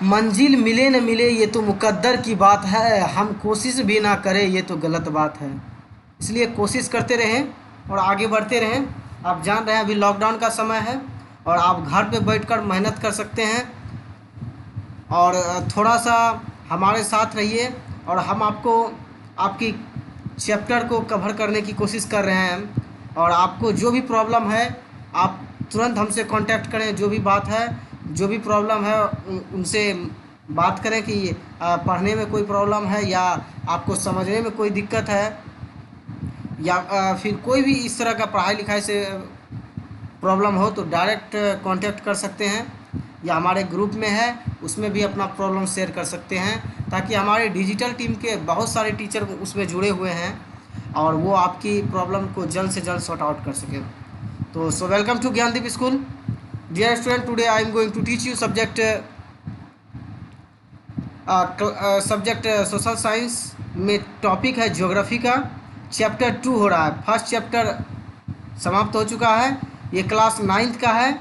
मंजिल मिले न मिले ये तो मुकद्दर की बात है, हम कोशिश भी ना करें ये तो गलत बात है। इसलिए कोशिश करते रहें और आगे बढ़ते रहें। आप जान रहे हैं अभी लॉकडाउन का समय है और आप घर पे बैठकर मेहनत कर सकते हैं और थोड़ा सा हमारे साथ रहिए और हम आपको आपकी चैप्टर को कवर करने की कोशिश कर रहे हैं। और आपको जो भी प्रॉब्लम है आप तुरंत हमसे कांटेक्ट करें। जो भी बात है, जो भी प्रॉब्लम है उनसे बात करें कि पढ़ने में कोई प्रॉब्लम है या आपको समझने में कोई दिक्कत है या फिर कोई भी इस तरह का पढ़ाई लिखाई से प्रॉब्लम हो तो डायरेक्ट कांटेक्ट कर सकते हैं या हमारे ग्रुप में है उसमें भी अपना प्रॉब्लम शेयर कर सकते हैं, ताकि हमारे डिजिटल टीम के बहुत सारे टीचर उसमें जुड़े हुए हैं और वो आपकी प्रॉब्लम को जल्द से जल्द सॉर्ट आउट कर सकें। तो welcome to Gyandeep school dear student. Today I am going to teach you subject social science में टॉपिक है ज्योग्राफी का। चैप्टर 2 हो रहा है, फर्स्ट चैप्टर समाप्त हो चुका है। ये क्लास 9th का है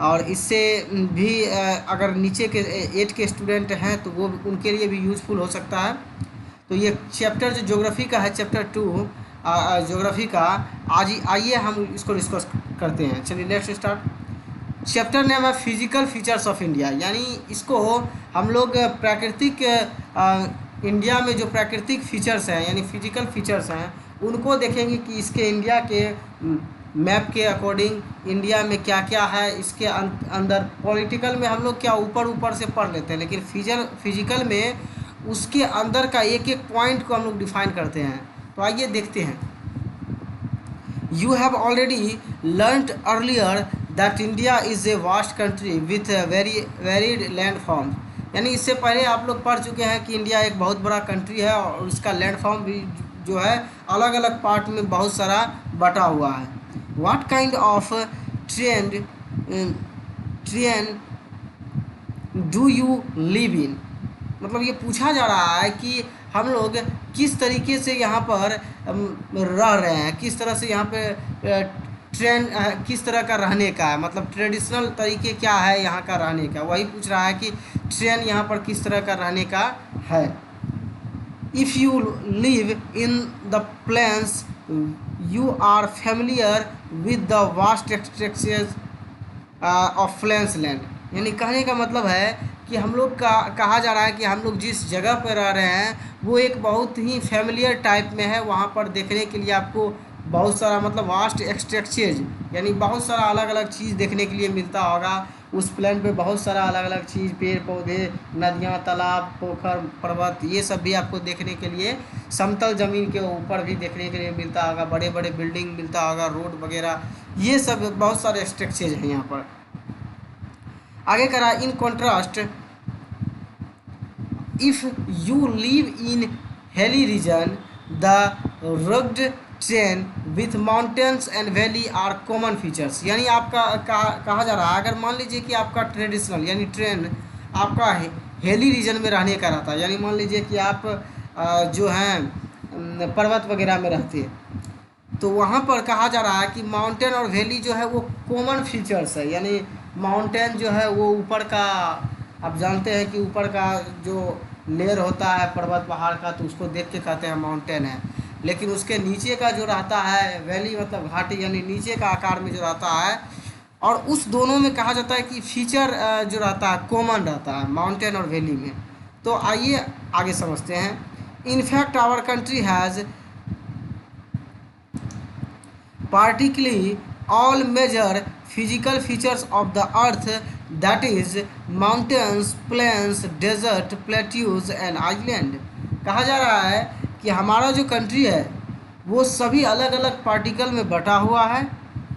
और इससे भी अगर नीचे के 8 के स्टूडेंट हैं तो वो उनके लिए भी यूज़फुल हो सकता है। तो ये चैप्टर जो ज्योग्राफी का है, चैप्टर 2 ज्योग्राफी का, आज आइए हम इसको डिस्कस करते हैं। चलिए लेट्स स्टार्ट। चैप्टर नेम है फिजिकल फीचर्स ऑफ इंडिया, यानी इसको हम लोग प्राकृतिक इंडिया में जो प्राकृतिक फीचर्स हैं यानी फिजिकल फीचर्स हैं उनको देखेंगे कि इसके इंडिया के मैप के अकॉर्डिंग इंडिया में क्या क्या है। इसके अंदर पॉलिटिकल में हम लोग क्या ऊपर ऊपर से पढ़ लेते हैं, लेकिन फिजिकल में उसके अंदर का एक एक पॉइंट को हम लोग डिफाइन करते हैं। तो आइए देखते हैं। You have already learned earlier that India is a vast country with varied land form, यानी इससे पहले आप लोग पढ़ चुके हैं कि इंडिया एक बहुत बड़ा कंट्री है और उसका लैंड फॉर्म भी जो है अलग अलग पार्ट में बहुत सारा बटा हुआ है। What kind of train do you live इन, मतलब ये पूछा जा रहा है कि हम लोग किस तरीके से यहाँ पर रह रहे हैं, किस तरह से यहाँ पे ट्रेंड किस तरह का रहने का है, मतलब ट्रेडिशनल तरीके क्या है यहाँ का रहने का। वही पूछ रहा है कि ट्रेन यहाँ पर किस तरह का रहने का है। If you live in the plains you are familiar with the vast expanses of plains land, यानी कहने का मतलब है कि हम लोग का कहा जा रहा है कि हम लोग जिस जगह पर रह रहे हैं वो एक बहुत ही फैमिलियर टाइप में है। वहाँ पर देखने के लिए आपको बहुत सारा मतलब वास्ट एक्सटेंसेस यानी बहुत सारा अलग अलग चीज़ देखने के लिए मिलता होगा। उस प्लेन पे बहुत सारा अलग अलग चीज़, पेड़ पौधे, नदियाँ, तालाब, पोखर, पर्वत, ये सब भी आपको देखने के लिए समतल ज़मीन के ऊपर भी देखने के लिए मिलता होगा। बड़े बड़े बिल्डिंग मिलता होगा, रोड वगैरह, ये सब बहुत सारे स्ट्रक्चर्स हैं यहाँ पर। आगे करा, in contrast if you live in hilly region the rugged terrain with mountains and valley are common features, यानी आपका कहा जा रहा है अगर मान लीजिए कि आपका ट्रेडिशनल यानी ट्रेन आपका हिली रीजन में रहने का रहता है, यानी मान लीजिए कि आप जो हैं पर्वत वगैरह में रहते हैं, तो वहाँ पर कहा जा रहा है कि माउंटेन और वैली जो है वो कॉमन फीचर्स है। यानी माउंटेन जो है वो ऊपर का, आप जानते हैं कि ऊपर का जो लेयर होता है पर्वत पहाड़ का तो उसको देख के कहते हैं माउंटेन है, लेकिन उसके नीचे का जो रहता है वैली मतलब घाटी यानी नीचे का आकार में जो रहता है, और उस दोनों में कहा जाता है कि फीचर जो रहता है कॉमन रहता है माउंटेन और वैली में। तो आइए आगे समझते हैं। In fact our country has particularly all major physical features of the earth, that is mountains, plains, desert, plateaus and island। कहा जा रहा है कि हमारा जो कंट्री है वो सभी अलग अलग पार्टिकल में बटा हुआ है।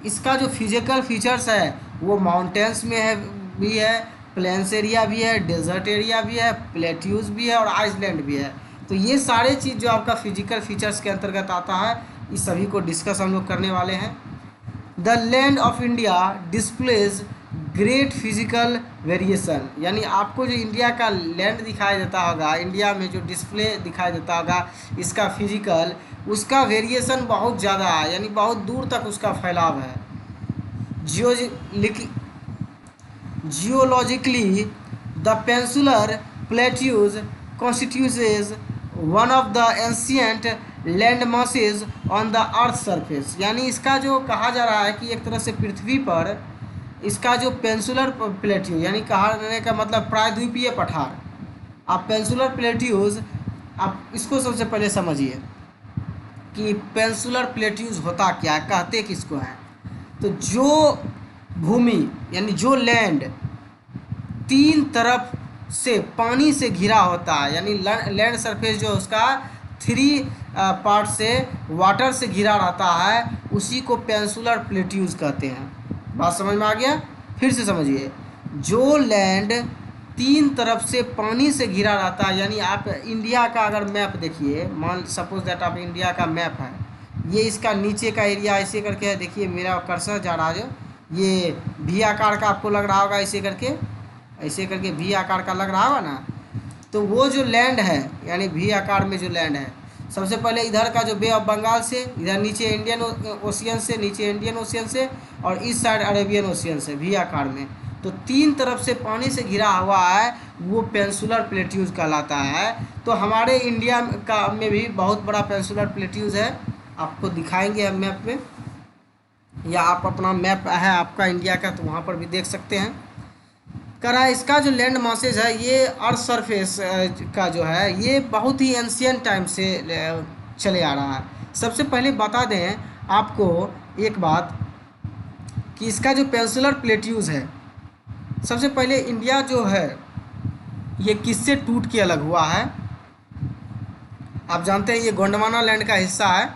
इसका जो फिजिकल फीचर्स है वो माउंटेन्स में है भी है, प्लेन्स एरिया भी है, डेजर्ट एरिया भी है, प्लेट्यूज भी है और आइसलैंड भी है। तो ये सारे चीज़ जो आपका फिजिकल फीचर्स के अंतर्गत आता है इस सभी को डिस्कस हम लोग करने वाले हैं। The land of India displays great physical variation, यानी आपको जो इंडिया का लैंड दिखाई देता होगा, इंडिया में जो डिस्प्ले दिखाई देता होगा इसका फिजिकल, उसका वेरिएशन बहुत ज़्यादा है, यानी बहुत दूर तक उसका फैलाव है। Geologically the peninsular plateau constitutes one of the ancient land masses on the earth surface. यानी इसका जो कहा जा रहा है कि एक तरह से पृथ्वी पर इसका जो पेंसुलर प्लेट्यू यानी कहने का मतलब प्रायद्वीपीय पठार। आप पेंसुलर प्लेट्यूज आप इसको सबसे पहले समझिए कि पेंसुलर प्लेट्यूज होता क्या है, कहते किसको हैं। तो जो भूमि यानी जो लैंड तीन तरफ से पानी से घिरा होता है, यानी लैंड सरफेस जो उसका 3 पार्ट से वाटर से घिरा रहता है, उसी को पेंसुलर प्लेट्यूज कहते हैं। बात समझ में आ गया? फिर से समझिए, जो लैंड 3 तरफ से पानी से घिरा रहता है, यानी आप इंडिया का अगर मैप देखिए, मान सपोज दैट आप इंडिया का मैप है, ये इसका नीचे का एरिया ऐसे करके है। देखिए मेरा कर्सर जा रहा है, जो ये वी आकार का आपको लग रहा होगा, ऐसे करके वी आकार का लग रहा होगा ना। तो वो जो लैंड है यानी वी आकार में जो लैंड है, सबसे पहले इधर का जो बे ऑफ बंगाल से, इधर नीचे इंडियन ओशियन से, नीचे इंडियन ओशियन से, और इस साइड अरेबियन ओशियन से वी आकार में, तो 3 तरफ से पानी से घिरा हुआ है, वो पेंसुलर प्लेट्यूज कहलाता है। तो हमारे इंडिया का में भी बहुत बड़ा पेंसुलर प्लेट्यूज है, आपको दिखाएंगे हम मैप में, या आप अपना मैप है आपका इंडिया का तो वहाँ पर भी देख सकते हैं। करा इसका जो लैंड मासेज है, ये अर्थ सरफेस का जो है, ये बहुत ही एंशियंट टाइम से चले आ रहा है। सबसे पहले बता दें आपको एक बात कि इसका जो पेंसुलर प्लेट्यूज है, सबसे पहले इंडिया जो है ये किससे टूट के अलग हुआ है। आप जानते हैं ये गोंडवाना लैंड का हिस्सा है,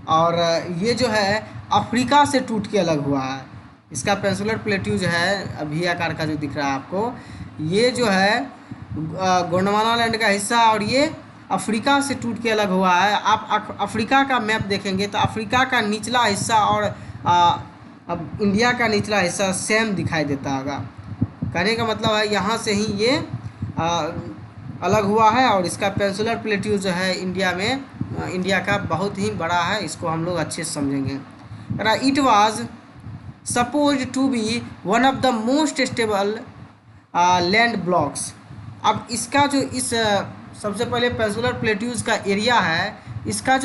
और ये जो है अफ्रीका से टूट के अलग हुआ है। इसका पेंसुलर प्लेट्यूज है वी आकार का जो दिख रहा है आपको, ये जो है गोंडवाना लैंड का हिस्सा, और ये अफ्रीका से टूट के अलग हुआ है। आप अफ्रीका का मैप देखेंगे तो अफ्रीका का निचला हिस्सा और अब इंडिया का निचला हिस्सा सेम दिखाई देता होगा। कहने का मतलब है यहाँ से ही ये अलग हुआ है, और इसका पेंसुलर प्लेट्यूज जो है इंडिया में, इंडिया का बहुत ही बड़ा है, इसको हम लोग अच्छे से समझेंगे। It was suppose to be one of the most stable land blocks. अब इसका जो सबसे पहले पेंसुलर प्लेट्यूज का एरिया है, इसका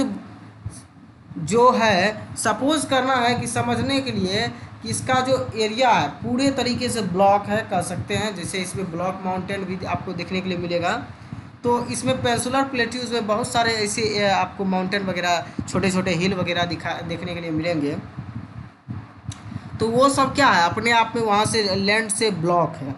जो है सपोज करना है कि समझने के लिए कि इसका जो एरिया है पूरे तरीके से ब्लॉक है, कह सकते हैं। जैसे इसमें ब्लॉक माउंटेन भी आपको देखने के लिए मिलेगा, तो इसमें पेंसुलर प्लेट्यूज में बहुत सारे ऐसे आपको माउंटेन वगैरह, छोटे छोटे हिल वगैरह देखने के लिए मिलेंगे। तो वो सब क्या है, अपने आप में वहाँ से लैंड से ब्लॉक है।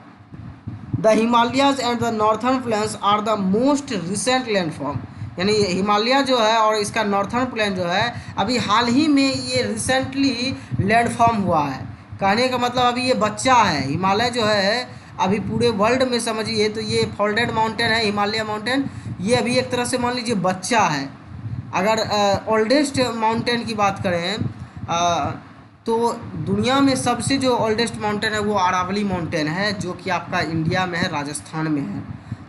The Himalayas and the northern plains are the most recent landform. यानी हिमालय जो है और इसका नॉर्थर्न प्लेन जो है, अभी हाल ही में ये रिसेंटली लैंडफॉर्म हुआ है। कहने का मतलब अभी ये बच्चा है। हिमालय जो है अभी पूरे वर्ल्ड में समझिए तो ये फोल्डेड माउंटेन है, हिमालय माउंटेन, ये अभी एक तरह से मान लीजिए बच्चा है। अगर ओल्डेस्ट माउंटेन की बात करें तो दुनिया में सबसे जो ओल्डेस्ट माउंटेन है वो अरावली माउंटेन है, जो कि आपका इंडिया में है, राजस्थान में है।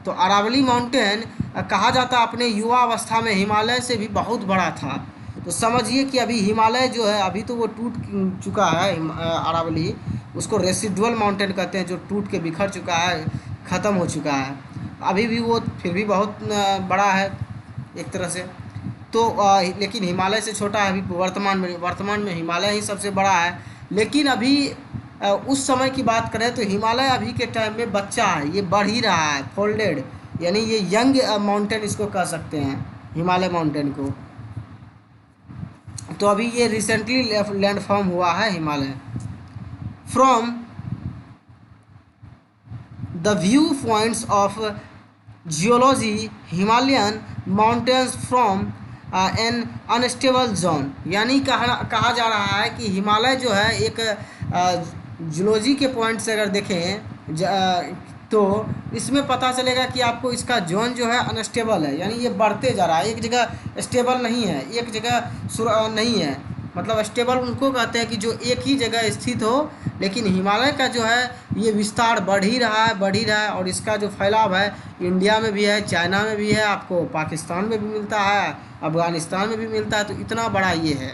तो अरावली माउंटेन कहा जाता है अपने युवा अवस्था में हिमालय से भी बहुत बड़ा था। तो समझिए कि अभी हिमालय जो है अभी तो वो टूट चुका है, अरावली, उसको रेसिडुअल माउंटेन कहते हैं, जो टूट के बिखर चुका है, ख़त्म हो चुका है। अभी भी वो फिर भी बहुत बड़ा है एक तरह से। तो लेकिन हिमालय से छोटा है अभी वर्तमान में हिमालय ही सबसे बड़ा है। लेकिन अभी उस समय की बात करें तो हिमालय अभी के टाइम में बच्चा है, ये बढ़ ही रहा है, फोल्डेड, यानी ये यंग माउंटेन इसको कह सकते हैं, हिमालय माउंटेन को। तो अभी ये रिसेंटली लैंडफॉर्म हुआ है Himalaya. From the view points of geology, Himalayan mountains from N unstable zone. यानी कहा जा रहा है कि हिमालय जो है एक जियोलॉजी के पॉइंट से अगर देखें तो इसमें पता चलेगा कि आपको इसका जोन जो है अनस्टेबल है, यानी ये बढ़ते जा रहा है, एक जगह स्टेबल नहीं है, एक जगह नहीं है। मतलब स्टेबल उनको कहते हैं कि जो एक ही जगह स्थित हो, लेकिन हिमालय का जो है ये विस्तार बढ़ ही रहा है, और इसका जो फैलाव है इंडिया में भी है, चाइना में भी है, आपको पाकिस्तान में भी मिलता है, अफ़गानिस्तान में भी मिलता है। तो इतना बड़ा ये है,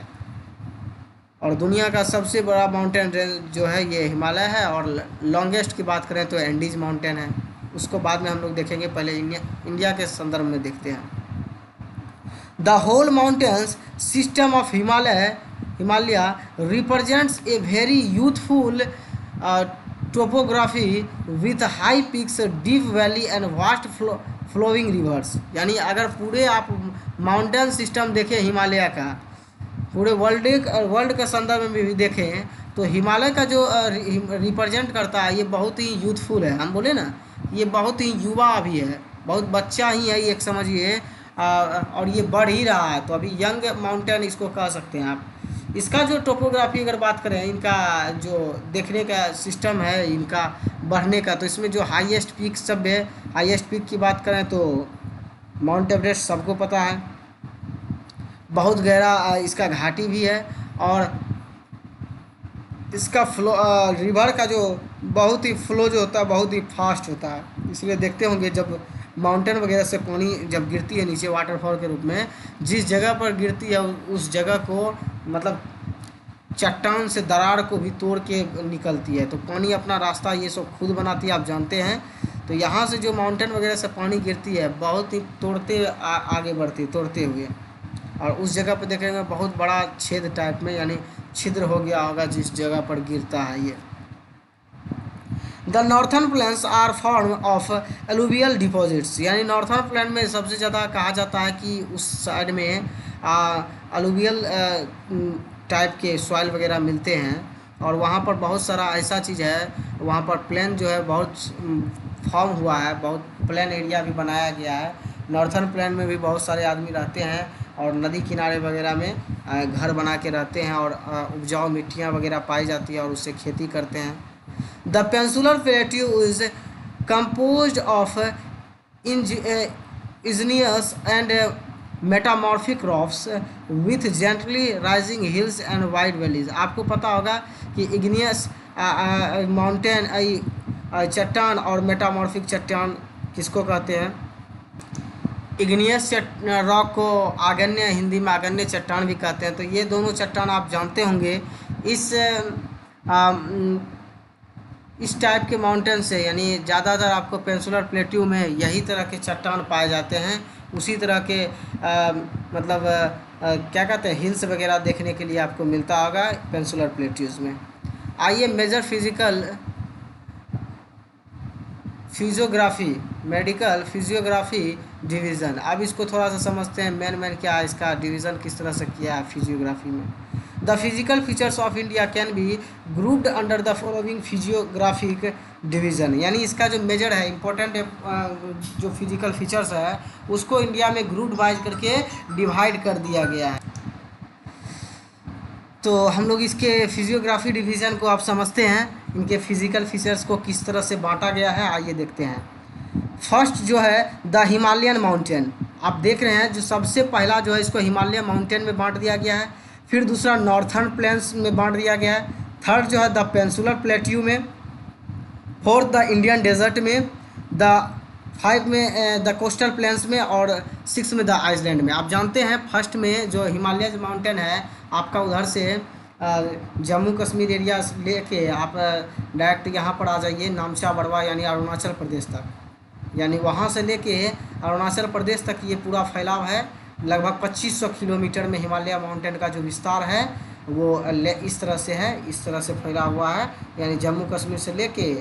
और दुनिया का सबसे बड़ा माउंटेन रेंज जो है ये हिमालय है। और लॉन्गेस्ट की बात करें तो एंडीज़ माउंटेन है, उसको बाद में हम लोग देखेंगे, पहले इंडिया के संदर्भ में देखते हैं। The whole mountains system of Himalaya represents a very youthful topography with high peaks, deep valley and vast flowing rivers. यानी अगर पूरे आप माउंटेन सिस्टम देखें हिमालय का, पूरे वर्ल्ड के संदर्भ में भी देखें, तो हिमालय का जो रिप्रेजेंट करता है, ये बहुत ही यूथफुल है। हम बोले ना, ये बहुत ही युवा भी है, बहुत बच्चा ही है, एक समझिए, और ये बढ़ ही रहा है, तो अभी यंग माउंटेन इसको कह सकते हैं आप। इसका जो टोपोग्राफी अगर बात करें, इनका जो देखने का सिस्टम है इनका बढ़ने का, तो इसमें जो हाईएस्ट पीक सब है, हाईएस्ट पीक की बात करें तो माउंट एवरेस्ट सबको पता है, बहुत गहरा इसका घाटी भी है, और इसका फ्लो रिवर का जो बहुत ही फ्लो जो होता है बहुत ही फास्ट होता है। इसलिए देखते होंगे जब माउंटेन वगैरह से पानी जब गिरती है नीचे वाटरफॉल के रूप में, जिस जगह पर गिरती है उस जगह को मतलब चट्टान से दरार को भी तोड़ के निकलती है, तो पानी अपना रास्ता ये सब खुद बनाती है, आप जानते हैं। तो यहाँ से जो माउंटेन वगैरह से पानी गिरती है बहुत ही तोड़ते आगे बढ़ती तोड़ते हुए, और उस जगह पर देखेंगे बहुत बड़ा छेद टाइप में, यानी छिद्र हो गया होगा जिस जगह पर गिरता है ये। The northern plains are form of alluvial deposits, यानी नॉर्थर्न प्लेन में सबसे ज़्यादा कहा जाता है कि उस साइड में एलुवियल टाइप के सॉइल वगैरह मिलते हैं, और वहाँ पर बहुत सारा ऐसा चीज़ है, वहाँ पर प्लेन जो है बहुत फॉर्म हुआ है, बहुत प्लेन एरिया भी बनाया गया है। नॉर्थर्न प्लेन में भी बहुत सारे आदमी रहते हैं, और नदी किनारे वगैरह में घर बना के रहते हैं, और उपजाऊ मिट्टियाँ वगैरह पाई जाती है, और उससे खेती करते हैं। The peninsular plateau is composed of igneous and metamorphic rocks with gently rising hills and wide valleys। आपको पता होगा कि इग्नियस माउंटेन चट्टान और मेटामॉर्फिक चट्टान किसको कहते हैं? इग्नियस रॉक को आग्नेय, हिंदी में आग्नेय चट्टान भी कहते हैं। तो ये दोनों चट्टान आप जानते होंगे। इस टाइप के माउंटेन से, यानी ज़्यादातर आपको पेंसुलर प्लेट्यू में यही तरह के चट्टान पाए जाते हैं। उसी तरह के मतलब क्या कहते हैं, हिल्स वगैरह देखने के लिए आपको मिलता होगा पेंसुलर प्लेट्यूज़ में। आइए major physiography medical physiography division, अब इसको थोड़ा सा समझते हैं। मेन क्या है, इसका डिवीज़न किस तरह से किया है फिजियोग्राफी में। The physical features of India can be grouped under the following physiographic division, यानी इसका जो मेजर है इम्पोर्टेंट जो फिजिकल फीचर्स है उसको इंडिया में ग्रुप वाइज करके डिवाइड कर दिया गया है। तो हम लोग इसके फिजियोग्राफी डिवीज़न को आप समझते हैं, इनके फिजिकल फीचर्स को किस तरह से बांटा गया है, आइए देखते हैं। फर्स्ट जो है द हिमालयन माउंटेन, आप देख रहे हैं जो सबसे पहला जो है इसको हिमालय माउंटेन में बांट दिया गया है। फिर दूसरा नॉर्थर्न प्लेन्स में बांट दिया गया है। थर्ड जो है द पेंसुलर प्लेट्यू में। फोर्थ द इंडियन डेजर्ट में। द 5 में द कोस्टल प्लेन्स में, और 6 में द आइसलैंड में। आप जानते हैं फर्स्ट में जो हिमालय माउंटेन है आपका उधर से जम्मू कश्मीर एरिया लेके आप डायरेक्ट यहाँ पर आ जाइए नामचा बड़वा यानी अरुणाचल प्रदेश तक, यानी वहाँ से लेके अरुणाचल प्रदेश तक ये पूरा फैलाव है। लगभग 2500 किलोमीटर में हिमालय माउंटेन का जो विस्तार है वो इस तरह से है, इस तरह से फैला हुआ है। यानी जम्मू कश्मीर से लेके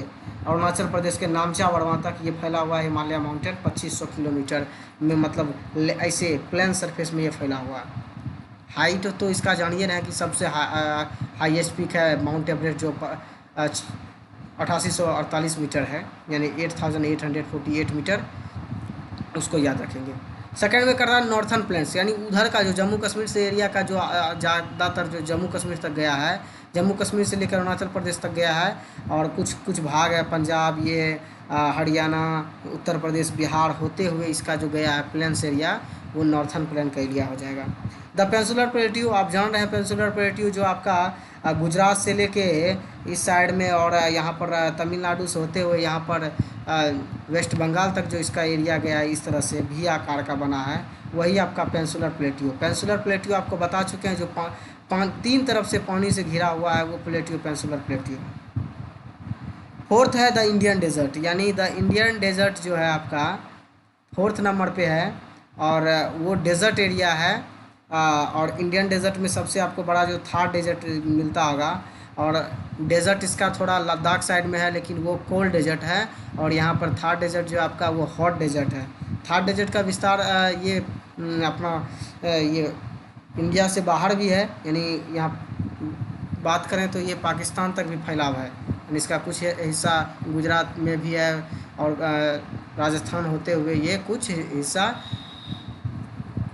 अरुणाचल प्रदेश के नामचा बड़वा तक ये फैला हुआ है हिमालय माउंटेन 2500 किलोमीटर में, मतलब ऐसे प्लेन सरफेस में ये फैला हुआ है। हाइट तो इसका जानिए ना कि सबसे हाईएस्ट पीक है माउंट एवरेस्ट जो 8848 मीटर है, यानी 8848 मीटर, उसको याद रखेंगे। सेकेंड में कर रहा है नॉर्थर्न प्लेन्स, यानी उधर का जो जम्मू कश्मीर से एरिया का जो ज़्यादातर जो जम्मू कश्मीर तक गया है, जम्मू कश्मीर से लेकर अरुणाचल प्रदेश तक गया है, और कुछ भाग है पंजाब, ये हरियाणा, उत्तर प्रदेश, बिहार होते हुए इसका जो गया है प्लेन्स एरिया, वो नॉर्थर्न प्लेन का एरिया हो जाएगा। द पेंसुलर प्लेट्यू, आप जान रहे हैं पेंसुलर प्लेट्यू जो आपका गुजरात से लेके इस साइड में और यहाँ पर तमिलनाडु से होते हुए यहाँ पर वेस्ट बंगाल तक जो इसका एरिया गया है, इस तरह से भी आकार का बना है, वही आपका पेंसुलर प्लेट्यू। पेंसुलर प्लेट्यू आपको बता चुके हैं, जो 3 तरफ से पानी से घिरा हुआ है वो प्लेट्यू पेंसुलर प्लेट्यू। फोर्थ है द इंडियन डेजर्ट, यानी द इंडियन डेजर्ट जो है आपका फोर्थ नंबर पे है, और वो डेजर्ट एरिया है। और इंडियन डेजर्ट में सबसे आपको बड़ा जो थार डेजर्ट मिलता होगा, और डेजर्ट इसका थोड़ा लद्दाख साइड में है, लेकिन वो कोल्ड डेजर्ट है। और यहाँ पर थार डेजर्ट जो आपका वो हॉट डेजर्ट है। थार डेजर्ट का विस्तार ये अपना ये इंडिया से बाहर भी है, यानी यहाँ बात करें तो ये पाकिस्तान तक भी फैलाव है, यानी इसका कुछ हिस्सा गुजरात में भी है, और राजस्थान होते हुए ये कुछ हिस्सा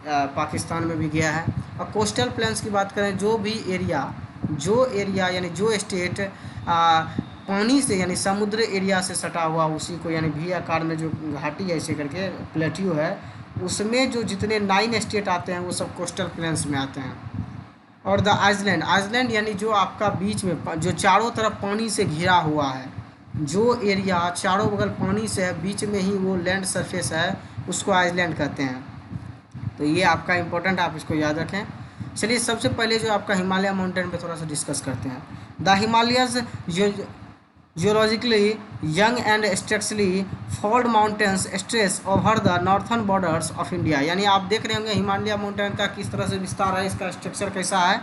पाकिस्तान में भी गया है। और कोस्टल प्लेन्स की बात करें, जो एरिया यानी जो स्टेट पानी से यानी समुद्र एरिया से सटा हुआ, उसी को यानी वी आकार में जो घाटी है ऐसे करके प्लेट्यू है, उसमें जो जितने 9 स्टेट आते हैं वो सब कोस्टल प्लेन्स में आते हैं। और द आइसलैंड यानी जो आपका बीच में जो चारों तरफ पानी से घिरा हुआ है, जो एरिया चारों बगल पानी से है, बीच में ही वो लैंड सरफेस है, उसको आइसलैंड कहते हैं। तो ये आपका इम्पोर्टेंट, आप इसको याद रखें। चलिए सबसे पहले जो आपका हिमालय माउंटेन पे थोड़ा सा डिस्कस करते हैं। The Himalayas geologically young and structurally fold mountains stress over the northern borders of India, यानी आप देख रहे होंगे हिमालय माउंटेन का किस तरह से विस्तार है, इसका स्ट्रक्चर कैसा है।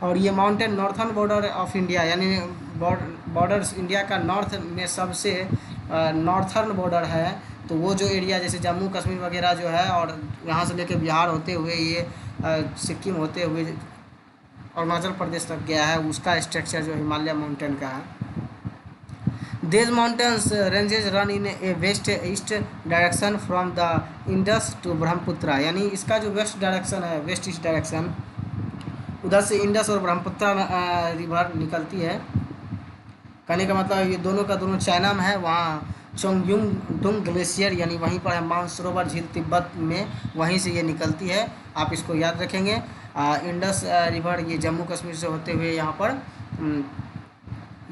और ये mountain northern border of India, यानी बॉर्डर्स इंडिया का नॉर्थ में सबसे नॉर्थर्न बॉर्डर है। तो वो जो एरिया जैसे जम्मू कश्मीर वगैरह जो है, और यहाँ से लेकर बिहार होते हुए ये सिक्किम होते हुए अरुणाचल प्रदेश तक गया है, उसका स्ट्रक्चर जो हिमालय माउंटेन का है। These mountains ranges run in a west east direction from the Indus to Brahmaputra, यानी इसका जो वेस्ट डायरेक्शन है, वेस्ट ईस्ट डायरेक्शन, उधर से इंडस और ब्रह्मपुत्रा रिवर निकलती है। कहने का मतलब ये दोनों का दोनों चाइना में है। वहाँ चोंगयुंग ग्लेशियर यानी वहीं पर है, मानसरोवर झील तिब्बत में, वहीं से ये निकलती है, आप इसको याद रखेंगे। इंडस रिवर ये जम्मू कश्मीर से होते हुए यहाँ पर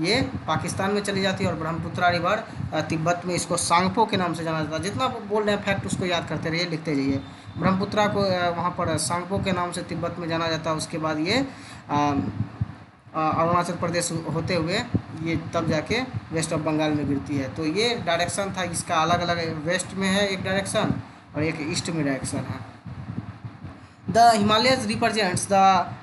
ये पाकिस्तान में चली जाती है, और ब्रह्मपुत्रा रिवर तिब्बत में, इसको सांगपो के नाम से जाना जाता है। जितना बोल रहे हैं फैक्ट उसको याद करते रहिए, लिखते जाइए। ब्रह्मपुत्रा को वहाँ पर सांगपो के नाम से तिब्बत में जाना जाता है। उसके बाद ये अरुणाचल प्रदेश होते हुए ये तब जाके वेस्ट ऑफ बंगाल में गिरती है। तो ये डायरेक्शन था इसका, अलग अलग वेस्ट में है एक डायरेक्शन और एक ईस्ट में डायरेक्शन है। The Himalayas represents the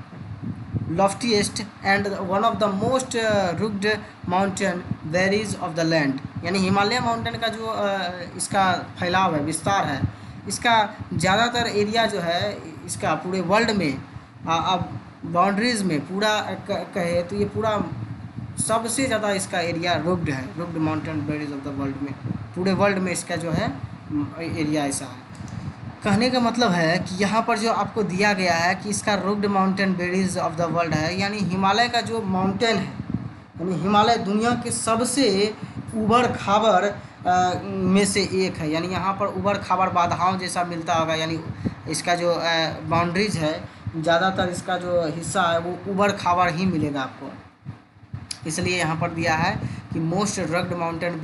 loftiest and one of the most rugged mountain barriers of the land, यानी हिमालय माउंटेन का जो इसका फैलाव है, विस्तार है, इसका ज़्यादातर एरिया जो है इसका पूरे वर्ल्ड में अब बाउंड्रीज़ में पूरा कहे तो ये पूरा सबसे ज़्यादा इसका एरिया रुग्ड है, rugged mountain barriers of the world में, पूरे वर्ल्ड में इसका जो है एरिया ऐसा है। कहने का मतलब है कि यहाँ पर जो आपको दिया गया है कि इसका rugged mountain barriers of the world है, यानी हिमालय का जो माउंटेन है, यानी हिमालय दुनिया के सबसे उबड़ खाबड़ में से एक है, यानी यहाँ पर उबड़ खाबड़ बाधाओं जैसा मिलता होगा, यानी इसका जो बाउंड्रीज है ज़्यादातर इसका जो हिस्सा है वो उबड़ खाबड़ ही मिलेगा आपको। इसलिए यहाँ पर दिया है कि most rugged mountain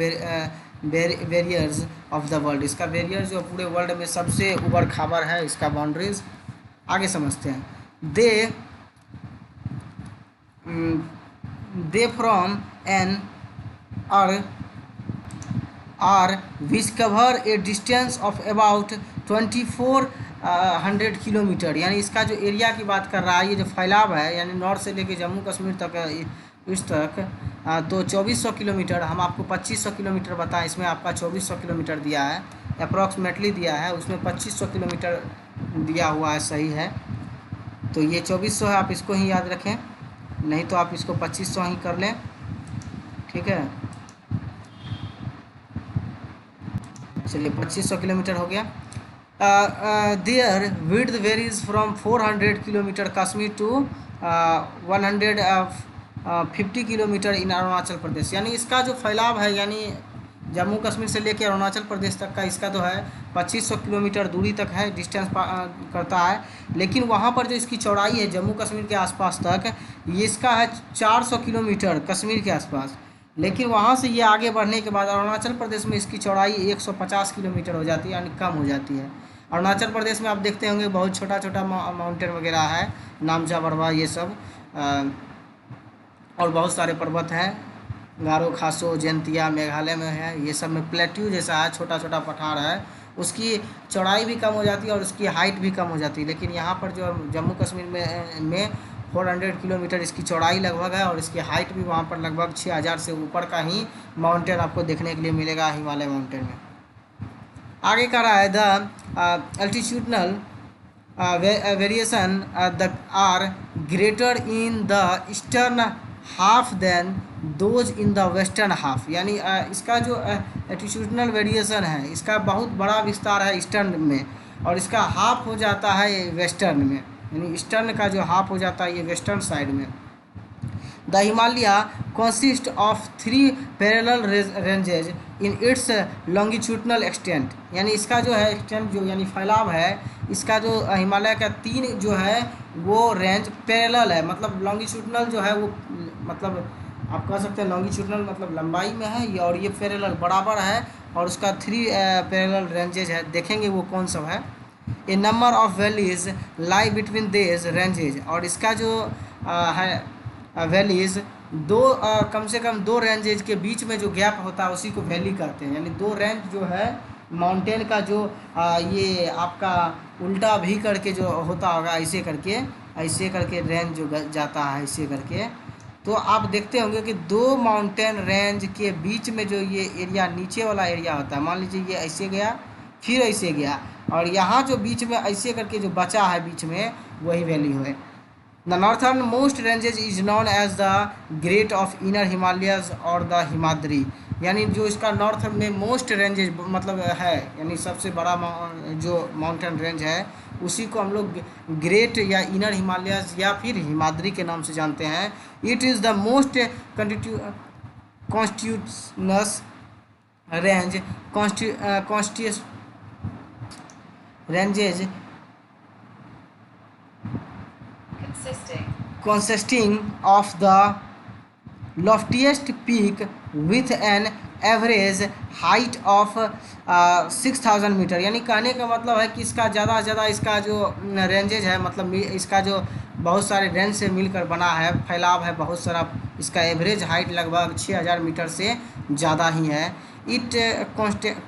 barriers of the world, इसका बैरियर जो पूरे वर्ल्ड में सबसे ऊबड़ खाबड़ है, इसका बाउंड्रीज। आगे समझते हैं। They form an arc which cover a distance of about 2400 kilometre, यानी इसका जो एरिया की बात कर रहा है, ये जो फैलाव है, यानी नॉर्थ से लेके जम्मू कश्मीर तक ईस्ट तक, तो 2400 किलोमीटर। हम आपको 2500 किलोमीटर बताएं, इसमें आपका 2400 किलोमीटर दिया है, अप्रॉक्सीमेटली दिया है, उसमें 2500 किलोमीटर दिया हुआ है, सही है। तो ये 2400 है, आप इसको ही याद रखें, नहीं तो आप इसको 2500 ही कर लें, ठीक है। चलिए 2500 किलोमीटर हो गया। Their width varies from 400 kilometre Kashmir to 150 kilometre in Arunachal Pradesh, यानी इसका जो फैलाव है, यानी जम्मू कश्मीर से लेकर अरुणाचल प्रदेश तक का इसका तो है 2500 किलोमीटर दूरी तक है, डिस्टेंस करता है। लेकिन वहाँ पर जो इसकी चौड़ाई है जम्मू कश्मीर के आसपास तक, ये इसका है 400 किलोमीटर कश्मीर के आसपास। लेकिन वहाँ से ये आगे बढ़ने के बाद अरुणाचल प्रदेश में इसकी चौड़ाई 150 किलोमीटर हो जाती है, यानी कम हो जाती है। अरुणाचल प्रदेश में आप देखते होंगे बहुत छोटा छोटा माउंटेन वगैरह है, नामचा बरवा ये सब, और बहुत सारे पर्वत हैं, गारो खासो जयंतिया मेघालय में है, ये सब में प्लेट्यू जैसा है, छोटा छोटा पठार है, उसकी चौड़ाई भी कम हो जाती है और उसकी हाइट भी कम हो जाती है। लेकिन यहाँ पर जो जम्मू कश्मीर में 400 किलोमीटर इसकी चौड़ाई लगभग है और इसकी हाइट भी वहाँ पर लगभग 6000 से ऊपर का ही माउंटेन आपको देखने के लिए मिलेगा हिमालय माउंटेन में। आगे कह रहा है the altitudinal variation the are greater in the eastern half than those in the western half, यानी इसका जो एल्टीट्यूडनल वेरिएशन है इसका बहुत बड़ा विस्तार है ईस्टर्न में और इसका हाफ हो जाता है वेस्टर्न में, यानी ईस्टर्न का जो हाफ हो जाता है ये वेस्टर्न साइड में। The Himalaya consist of 3 parallel ranges in its longitudinal extent, यानी इसका जो है एक्सटेंट जो यानी फैलाव है इसका जो हिमालय का 3 जो है वो रेंज पैरेलल है, मतलब लॉन्गिट्यूडनल जो है वो मतलब आप कह सकते हैं लॉन्गिट्यूडनल मतलब लंबाई में है ये, और ये पैरेलल बराबर है और उसका 3 पैरेलल रेंजेज है, देखेंगे वो कौन सा है। A number of valleys lie between these ranges, और इसका जो है वैलीज दो कम से कम 2 रेंजेज के बीच में जो गैप होता है उसी को वैली कहते हैं, यानी 2 रेंज जो है माउंटेन का जो ये आपका उल्टा भी करके जो होता होगा ऐसे करके रेंज जो जाता है ऐसे करके, तो आप देखते होंगे कि 2 माउंटेन रेंज के बीच में जो ये एरिया नीचे वाला एरिया होता है, मान लीजिए ये ऐसे गया फिर ऐसे गया और यहाँ जो बीच में ऐसे करके जो बचा है बीच में वही वैली है। The northern most ranges is known as the great of inner Himalayas और द हिमाद्री, यानी जो इसका नॉर्थ में मोस्ट रेंजेज मतलब है यानी सबसे बड़ा जो माउंटेन रेंज है उसी को हम लोग ग्रेट या इनर हिमालयज या फिर हिमाद्री के नाम से जानते हैं। It is the most continuous range ranges consisting of the loftiest peak with an average height of 6000 metre, यानी कहने का मतलब है कि इसका ज़्यादा से ज़्यादा इसका जो रेंजेज है मतलब इसका जो बहुत सारे रेंज से मिलकर बना है फैलाव है बहुत सारा, इसका एवरेज हाइट लगभग 6000 मीटर से ज़्यादा ही है। It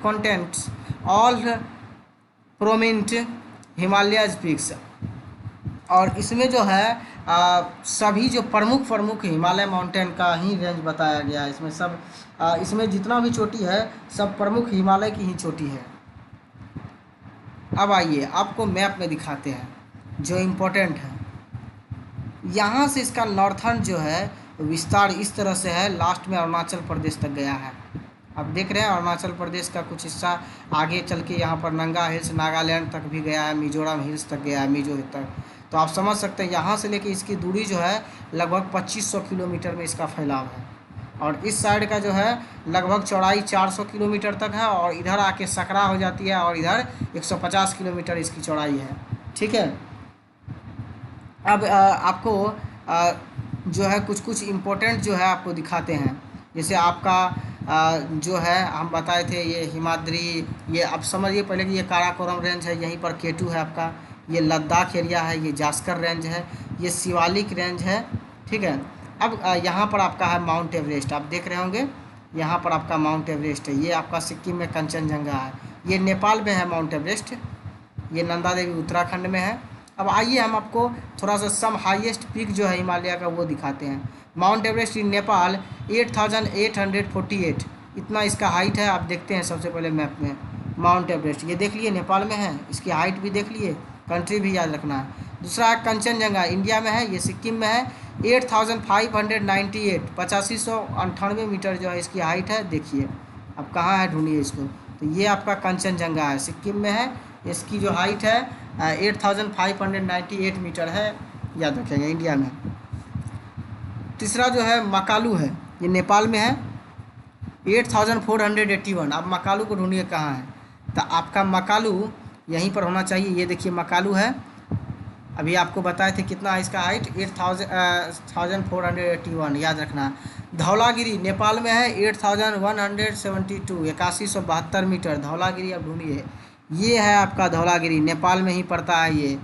contents all prominent Himalayas peaks, और इसमें जो है सभी जो प्रमुख हिमालय माउंटेन का ही रेंज बताया गया है। इसमें सब इसमें जितना भी चोटी है सब प्रमुख हिमालय की ही चोटी है। अब आइए आपको मैप में दिखाते हैं जो इम्पोर्टेंट है। यहाँ से इसका नॉर्थर्न जो है विस्तार इस तरह से है, लास्ट में अरुणाचल प्रदेश तक गया है। आप देख रहे हैं अरुणाचल प्रदेश का कुछ हिस्सा आगे चल के यहाँ पर नंगा हिल्स नागालैंड तक भी गया है, मिजोरम हिल्स तक गया है, मिजो तक। तो आप समझ सकते हैं यहाँ से लेके इसकी दूरी जो है लगभग 2500 किलोमीटर में इसका फैलाव है, और इस साइड का जो है लगभग चौड़ाई 400 किलोमीटर तक है, और इधर आके सकरा हो जाती है और इधर 150 किलोमीटर इसकी चौड़ाई है। ठीक है, अब आपको जो है कुछ इम्पोर्टेंट जो है आपको दिखाते हैं। जैसे आपका जो है हम बताए थे ये हिमाद्री, ये आप समझिए पहले कि ये काराकोरम रेंज है, यहीं पर केटू है आपका, ये लद्दाख एरिया है, ये जास्कर रेंज है, ये शिवालिक रेंज है। ठीक है, अब यहाँ पर आपका है माउंट एवरेस्ट, आप देख रहे होंगे यहाँ पर आपका माउंट एवरेस्ट है, ये आपका सिक्किम में कंचनजंगा है, ये नेपाल में है माउंट एवरेस्ट, ये नंदा देवी उत्तराखंड में है। अब आइए हम आपको थोड़ा सा सम हाईएस्ट पीक जो है हिमालय का वो दिखाते हैं। माउंट एवरेस्ट इन नेपाल 8848, इतना इसका हाइट है। आप देखते हैं सबसे पहले मैप में माउंट एवरेस्ट, ये देख लिए नेपाल में है, इसकी हाइट भी देख लिए, कंट्री भी याद रखना है। दूसरा कंचनजंगा इंडिया में है, ये सिक्किम में है, 8598, 8598 मीटर जो है इसकी हाइट है। देखिए अब कहाँ है, ढूंढिए इसको। तो ये आपका कंचनजंगा है, सिक्किम में है, इसकी जो हाइट है 8598 मीटर है, याद रखेंगे इंडिया में। तीसरा जो है मकालू है, ये नेपाल में है, 8481। अब मकालू को ढूंढिए कहाँ है, तो आपका मकालू यहीं पर होना चाहिए। ये देखिए मकालू है, अभी आपको बताए थे कितना है इसका हाइट 8481, याद रखना। धौलागिरी नेपाल में है 8172, 8172 मीटर धौलागिरी। अब ढूंढिए, ये है आपका धौलागिरी, नेपाल में ही पड़ता है, ये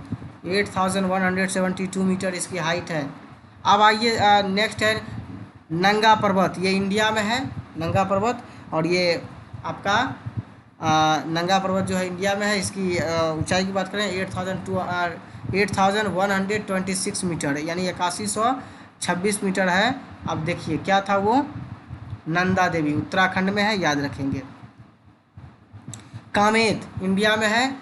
8172 मीटर इसकी हाइट है। अब आइए नेक्स्ट है नंगा पर्वत ये इंडिया में है, नंगा पर्वत। और ये आपका नंगा पर्वत जो है इंडिया में है। इसकी ऊंचाई की बात करें 8126 मीटर, यानी 8126 मीटर है। अब देखिए क्या था वो, नंदा देवी उत्तराखंड में है, याद रखेंगे। कामेत इंडिया में है,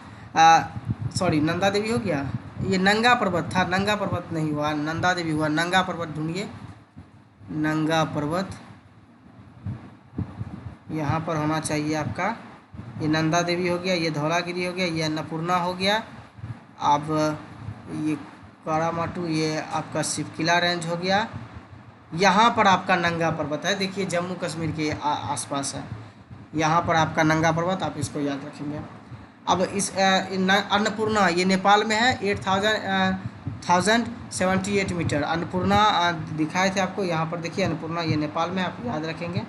सॉरी नंदा देवी हो गया, ये नंगा पर्वत था, नंगा पर्वत नहीं हुआ, नंदा देवी हुआ। नंगा पर्वत ढूंढिए, नंगा पर्वत यहाँ पर होना चाहिए आपका। ये नंदा देवी हो गया, ये धौलागिरी हो गया, ये अन्नपूर्णा हो गया। अब ये कारामाटू, ये आपका शिवकिला रेंज हो गया। यहाँ पर आपका नंगा पर्वत है, देखिए जम्मू कश्मीर के आसपास है। यहाँ पर आपका नंगा पर्वत, आप इसको याद रखेंगे। अब इस अन्नपूर्णा ये नेपाल में है, 8078 मीटर। अन्नपूर्णा दिखाए थे आपको, यहाँ पर देखिए अन्नपूर्णा ये नेपाल में, आप याद रखेंगे।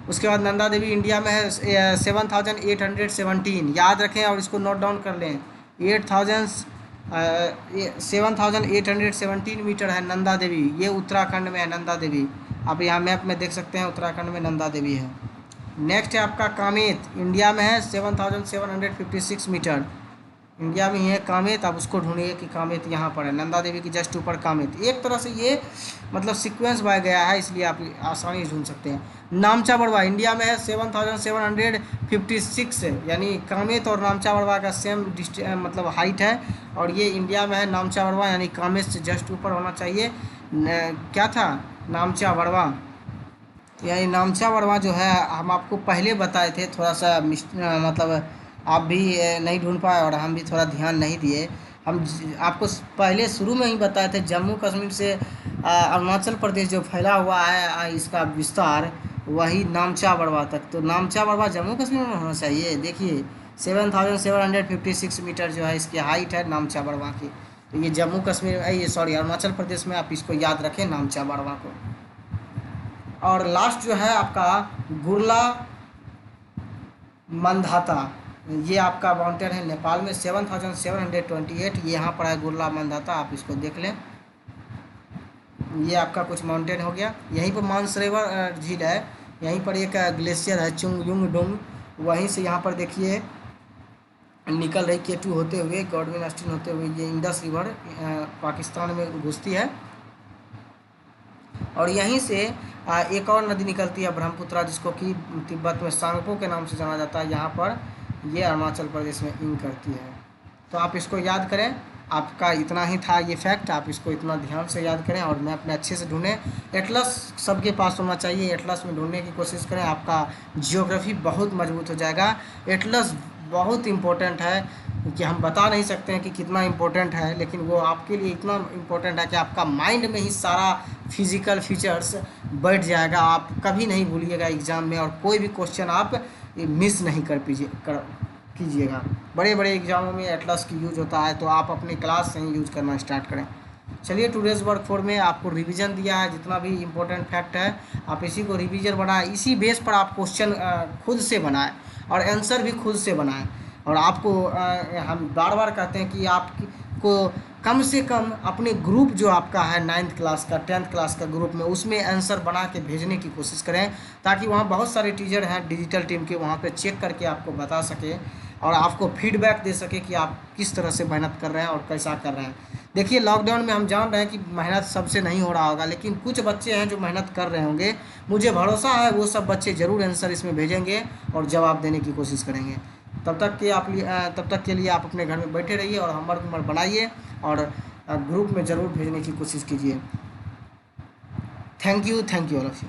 उसके बाद नंदा देवी इंडिया में है 7817, याद रखें और इसको नोट डाउन कर लें। 7817 मीटर है नंदा देवी, ये उत्तराखंड में है नंदा देवी। आप यहाँ मैप में देख सकते हैं उत्तराखंड में नंदा देवी है। नेक्स्ट है आपका कामेत, इंडिया में है 7756 मीटर, इंडिया में ही है कामेत। आप उसको ढूंढिए कि कामेत यहाँ पर है, नंदा देवी की जस्ट ऊपर कामेत। एक तरह से ये मतलब सीक्वेंस बाय गया है, इसलिए आप आसानी से ढूंढ सकते हैं। नामचा बड़वा इंडिया में है 7756, यानी कामेत और नामचा बड़वा का सेम मतलब हाइट है। और ये इंडिया में है नामचा बड़वा, यानी कामेत से जस्ट ऊपर होना चाहिए। क्या था नामचा बड़वा, यानी नामचा बड़वा जो है हम आपको पहले बताए थे, थोड़ा सा मतलब आप भी नहीं ढूंढ पाए और हम भी थोड़ा ध्यान नहीं दिए। हम आपको पहले शुरू में ही बताए थे, जम्मू कश्मीर से अरुणाचल प्रदेश जो फैला हुआ है इसका विस्तार, वही नामचा बड़वा तक। तो नामचा बड़वा जम्मू कश्मीर में होना चाहिए। देखिए 7756 मीटर जो है इसकी हाइट है नामचा बड़वा की। तो ये जम्मू कश्मीर, ये सॉरी अरुणाचल प्रदेश में, आप इसको याद रखें नामचा बड़वा को। और लास्ट जो है आपका गुरला मंधाता, ये आपका माउंटेन है नेपाल में 7728, ये यहाँ पर है गुरला मंधाता, आप इसको देख लें। ये आपका कुछ माउंटेन हो गया। यहीं पर मानसरोवर झील है, यहीं पर एक ग्लेशियर है चुंगयुंगडुंग, वहीं से यहाँ पर देखिए निकल रही केटू होते हुए, गॉडविन अस्टीन होते हुए ये इंडस रिवर पाकिस्तान में घुसती है। और यहीं से एक और नदी निकलती है ब्रह्मपुत्रा, जिसको कि तिब्बत में सांगपो के नाम से जाना जाता है। यहाँ पर ये अरुणाचल प्रदेश में इन करती है। तो आप इसको याद करें, आपका इतना ही था ये फैक्ट, आप इसको इतना ध्यान से याद करें और मैप में अच्छे से ढूंढें। एटलस सबके पास होना चाहिए, एटलस में ढूंढने की कोशिश करें, आपका जियोग्राफी बहुत मजबूत हो जाएगा। एटलस बहुत इम्पोर्टेंट है कि हम बता नहीं सकते हैं कि कितना इम्पोर्टेंट है, लेकिन वो आपके लिए इतना इम्पोर्टेंट है कि आपका माइंड में ही सारा फिजिकल फीचर्स बैठ जाएगा। आप कभी नहीं भूलिएगा एग्ज़ाम में, और कोई भी क्वेश्चन आप मिस नहीं कीजिएगा। बड़े बड़े एग्जामों में एटलस की यूज होता है, तो आप अपनी क्लास से ही यूज करना स्टार्ट करें। चलिए टुडेज़ वर्क 4 में आपको रिवीजन दिया है, जितना भी इम्पोर्टेंट फैक्ट है आप इसी को रिवीजन बनाएं, इसी बेस पर आप क्वेश्चन खुद से बनाएं और आंसर भी खुद से बनाएं। और आपको हम बार बार कहते हैं कि आपको कम से कम अपने ग्रुप जो आपका है 9th क्लास का 10th क्लास का ग्रुप में, उसमें आंसर बना के भेजने की कोशिश करें, ताकि वहाँ बहुत सारे टीचर हैं डिजिटल टीम के, वहाँ पे चेक करके आपको बता सके और आपको फीडबैक दे सके कि आप किस तरह से मेहनत कर रहे हैं और कैसा कर रहे हैं। देखिए लॉकडाउन में हम जान रहे हैं कि मेहनत सबसे नहीं हो रहा होगा, लेकिन कुछ बच्चे हैं जो मेहनत कर रहे होंगे। मुझे भरोसा है वो सब बच्चे ज़रूर आंसर इसमें भेजेंगे और जवाब देने की कोशिश करेंगे। तब तक के लिए आप अपने घर में बैठे रहिए और होमवर्क बनाइए और ग्रुप में ज़रूर भेजने की कोशिश कीजिए। Thank you all of you.